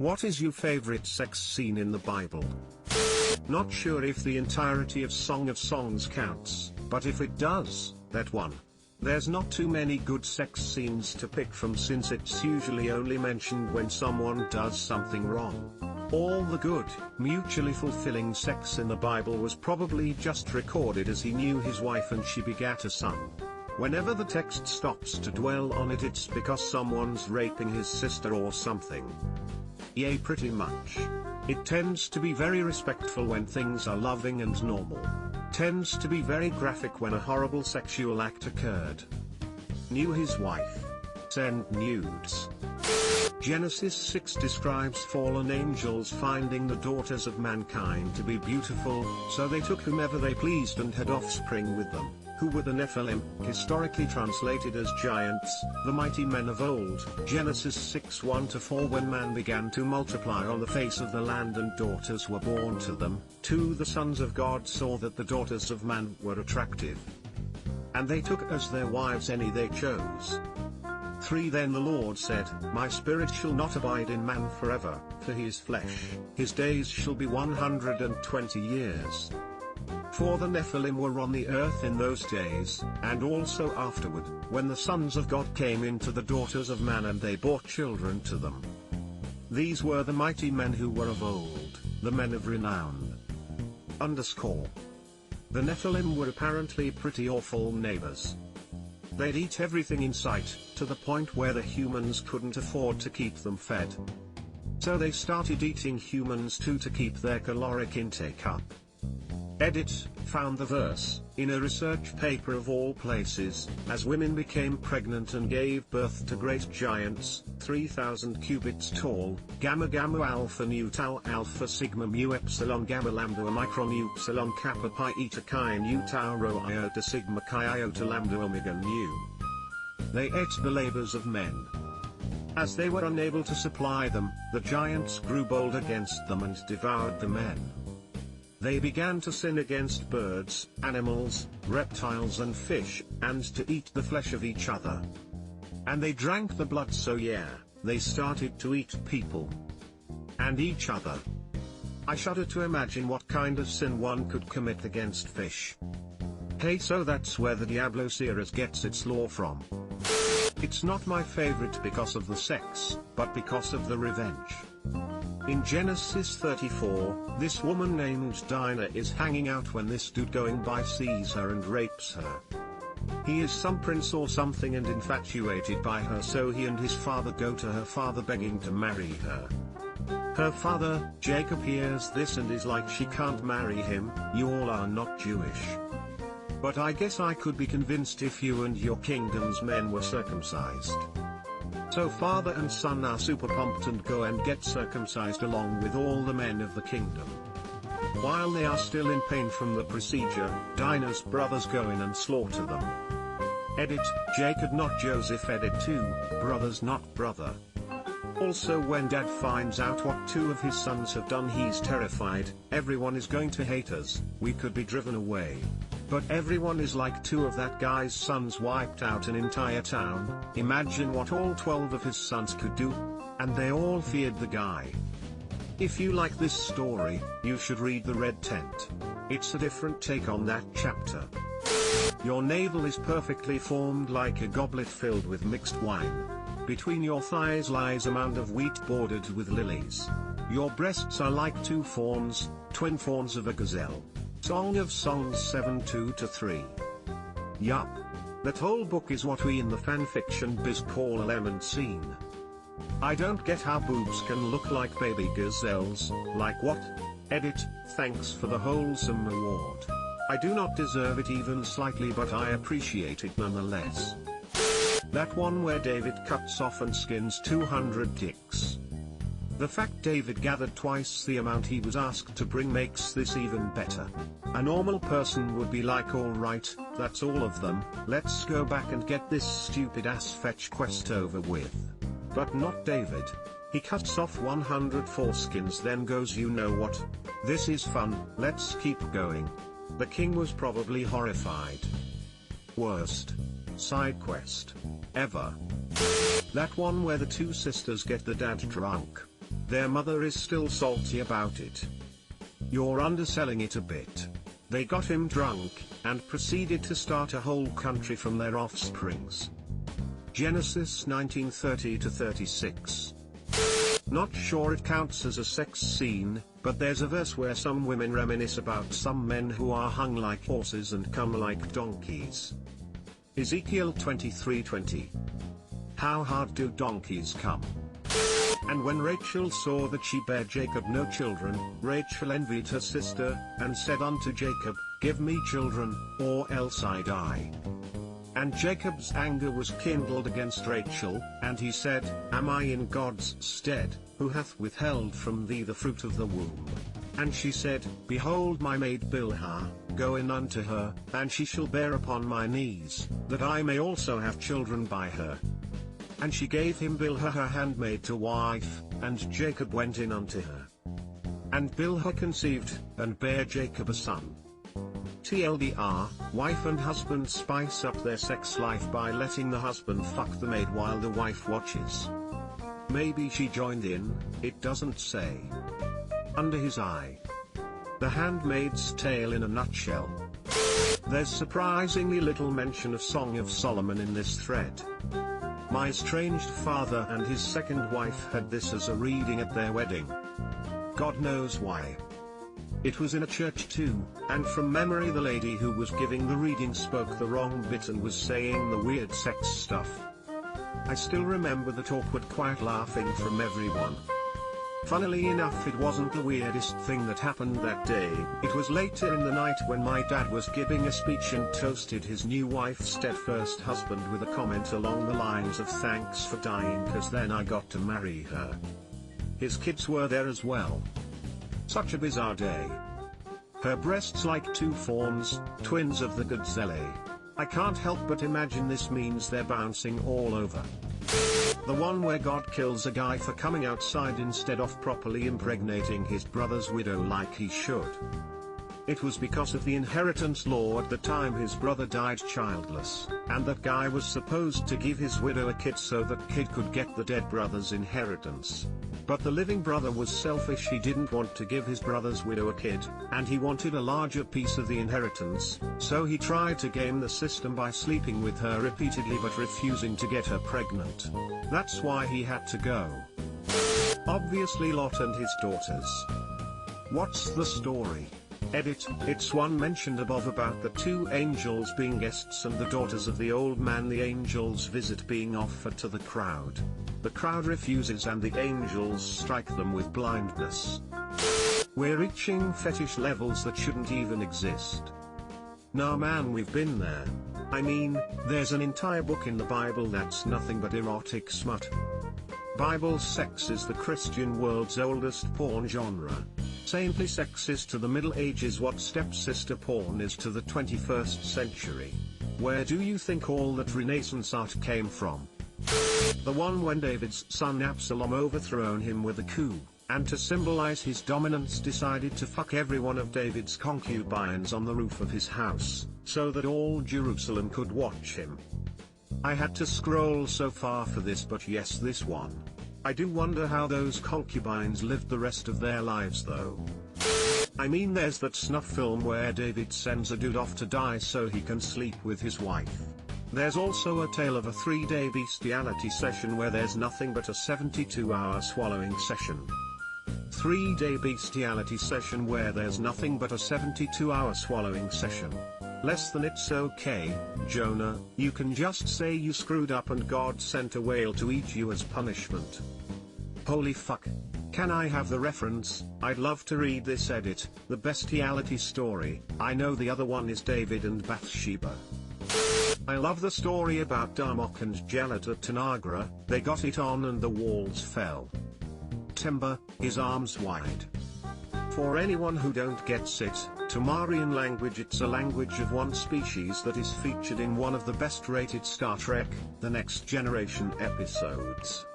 What is your favorite sex scene in the Bible? Not sure if the entirety of Song of Songs counts, but if it does, that one. There's not too many good sex scenes to pick from since it's usually only mentioned when someone does something wrong. All the good, mutually fulfilling sex in the Bible was probably just recorded as he knew his wife and she begat a son. Whenever the text stops to dwell on it, it's because someone's raping his sister or something. Yay, pretty much. It tends to be very respectful when things are loving and normal. Tends to be very graphic when a horrible sexual act occurred. Knew his wife. Send nudes. Genesis 6 describes fallen angels finding the daughters of mankind to be beautiful, so they took whomever they pleased and had offspring with them, who were the Nephilim, historically translated as giants, the mighty men of old. Genesis 6:1-4. When man began to multiply on the face of the land and daughters were born to them, 2. The sons of God saw that the daughters of man were attractive, and they took as their wives any they chose. 3. Then the Lord said, My spirit shall not abide in man forever, for he is flesh, his days shall be 120 years. 4. The Nephilim were on the earth in those days, and also afterward, when the sons of God came into the daughters of man and they bore children to them. These were the mighty men who were of old, the men of renown. The Nephilim were apparently pretty awful neighbors. They'd eat everything in sight, to the point where the humans couldn't afford to keep them fed. So they started eating humans too to keep their caloric intake up. Edit, found the verse, in a research paper of all places, as women became pregnant and gave birth to great giants, 3,000 cubits tall, gamma gamma alpha nu tau alpha sigma mu epsilon gamma lambda omicron upsilon kappa pi eta chi nu tau rho iota sigma chi iota lambda omega nu. They ate the labors of men. As they were unable to supply them, the giants grew bold against them and devoured the men. They began to sin against birds, animals, reptiles and fish, and to eat the flesh of each other. And they drank the blood, so yeah, they started to eat people. And each other. I shudder to imagine what kind of sin one could commit against fish. Hey, so that's where the Diablo series gets its lore from. It's not my favorite because of the sex, but because of the revenge. In Genesis 34, this woman named Dinah is hanging out when this dude going by sees her and rapes her. He is some prince or something and infatuated by her, so he and his father go to her father begging to marry her. Her father, Jacob, hears this and is like, she can't marry him, you all are not Jewish. But I guess I could be convinced if you and your kingdom's men were circumcised. So father and son are super pumped and go and get circumcised along with all the men of the kingdom. While they are still in pain from the procedure, Dinah's brothers go in and slaughter them. Edit, Jacob not Joseph. Edit 2, brothers not brother. Also, when dad finds out what 2 of his sons have done, he's terrified. Everyone is going to hate us, we could be driven away. But everyone is like, 2 of that guy's sons wiped out an entire town. Imagine what all 12 of his sons could do. And they all feared the guy. If you like this story, you should read The Red Tent. It's a different take on that chapter. Your navel is perfectly formed like a goblet filled with mixed wine. Between your thighs lies a mound of wheat bordered with lilies. Your breasts are like 2 fawns, twin fawns of a gazelle. Song of Songs 7:2-3. Yup. That whole book is what we in the fanfiction biz call a lemon scene. I don't get how boobs can look like baby gazelles, like what? Edit, thanks for the wholesome award. I do not deserve it even slightly, but I appreciate it nonetheless. That one where David cuts off and skins 200 dicks. The fact David gathered twice the amount he was asked to bring makes this even better. A normal person would be like, alright, that's all of them, let's go back and get this stupid ass fetch quest over with. But not David. He cuts off 100 foreskins, then goes, you know what? This is fun, let's keep going. The king was probably horrified. Worst side quest ever. That one where the 2 sisters get the dad drunk. their mother is still salty about it. You're underselling it a bit. They got him drunk, and proceeded to start a whole country from their offsprings. Genesis 19:30-36. Not sure it counts as a sex scene, but there's a verse where some women reminisce about some men who are hung like horses and come like donkeys. Ezekiel 23:20. How hard do donkeys come? And when Rachel saw that she bare Jacob no children, Rachel envied her sister, and said unto Jacob, Give me children, or else I die. And Jacob's anger was kindled against Rachel, and he said, Am I in God's stead, who hath withheld from thee the fruit of the womb? And she said, Behold my maid Bilhah, go in unto her, and she shall bear upon my knees, that I may also have children by her. And she gave him Bilhah her handmaid to wife, and Jacob went in unto her. And Bilhah conceived, and bare Jacob a son. TLDR, wife and husband spice up their sex life by letting the husband fuck the maid while the wife watches. Maybe she joined in, it doesn't say. Under his eye. The Handmaid's Tale in a nutshell. There's surprisingly little mention of Song of Solomon in this thread. My estranged father and his second wife had this as a reading at their wedding. God knows why. It was in a church too, and from memory the lady who was giving the reading spoke the wrong bit and was saying the weird sex stuff. I still remember that awkward quiet laughing from everyone. Funnily enough, it wasn't the weirdest thing that happened that day. It was later in the night when my dad was giving a speech and toasted his new wife's dead first husband with a comment along the lines of thanks for dying, 'cause then I got to marry her. His kids were there as well. Such a bizarre day. Her breasts like two fawns, twins of the gazelle. I can't help but imagine this means they're bouncing all over. The one where God kills a guy for coming outside instead of properly impregnating his brother's widow like he should. It was because of the inheritance law at the time his brother died childless, and that guy was supposed to give his widow a kid so that kid could get the dead brother's inheritance. But the living brother was selfish, he didn't want to give his brother's widow a kid, and he wanted a larger piece of the inheritance, so he tried to game the system by sleeping with her repeatedly but refusing to get her pregnant. That's why he had to go. Obviously Lot and his daughters. What's the story? Edit, it's one mentioned above about the two angels being guests and the daughters of the old man the angels visit being offered to the crowd. The crowd refuses and the angels strike them with blindness. We're reaching fetish levels that shouldn't even exist. Nah man, we've been there. I mean, there's an entire book in the Bible that's nothing but erotic smut. Bible sex is the Christian world's oldest porn genre. Saintly sex is to the Middle Ages what stepsister porn is to the 21st century. Where do you think all that Renaissance art came from? The one when David's son Absalom overthrown him with a coup, and to symbolize his dominance decided to fuck every one of David's concubines on the roof of his house, so that all Jerusalem could watch him. I had to scroll so far for this, but yes, this one. I do wonder how those concubines lived the rest of their lives though. I mean, there's that snuff film where David sends a dude off to die so he can sleep with his wife. There's also a tale of a 3-day bestiality session where there's nothing but a 72-hour swallowing session. 3-day bestiality session where there's nothing but a 72-hour swallowing session. Less than it's okay, Jonah, you can just say you screwed up and God sent a whale to eat you as punishment. Holy fuck. Can I have the reference? I'd love to read this. Edit, the bestiality story. I know the other one is David and Bathsheba. I love the story about Darmok and Jalet at Tanagra, they got it on and the walls fell. Timber, his arms wide. For anyone who don't gets it, Tamarian language, it's a language of one species that is featured in one of the best rated Star Trek, The Next Generation episodes.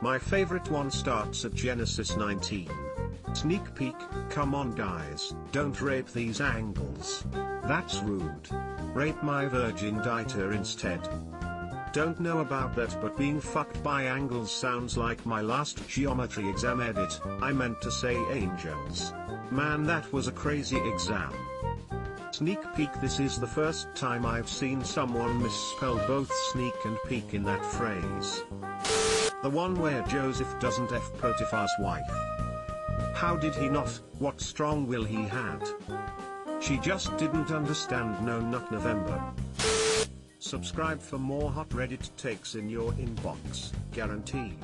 My favorite one starts at Genesis 19. Sneak peek, come on guys, don't rape these angles. That's rude. Rape my virgin diter instead. Don't know about that, but being fucked by angles sounds like my last geometry exam edit. I meant to say angels. Man, that was a crazy exam. Sneak peek. This is the first time I've seen someone misspell both sneak and peek in that phrase. The one where Joseph doesn't F Potiphar's wife. How did he not? What strong will he had? She just didn't understand. No, not November. Subscribe for more hot Reddit takes in your inbox, guaranteed.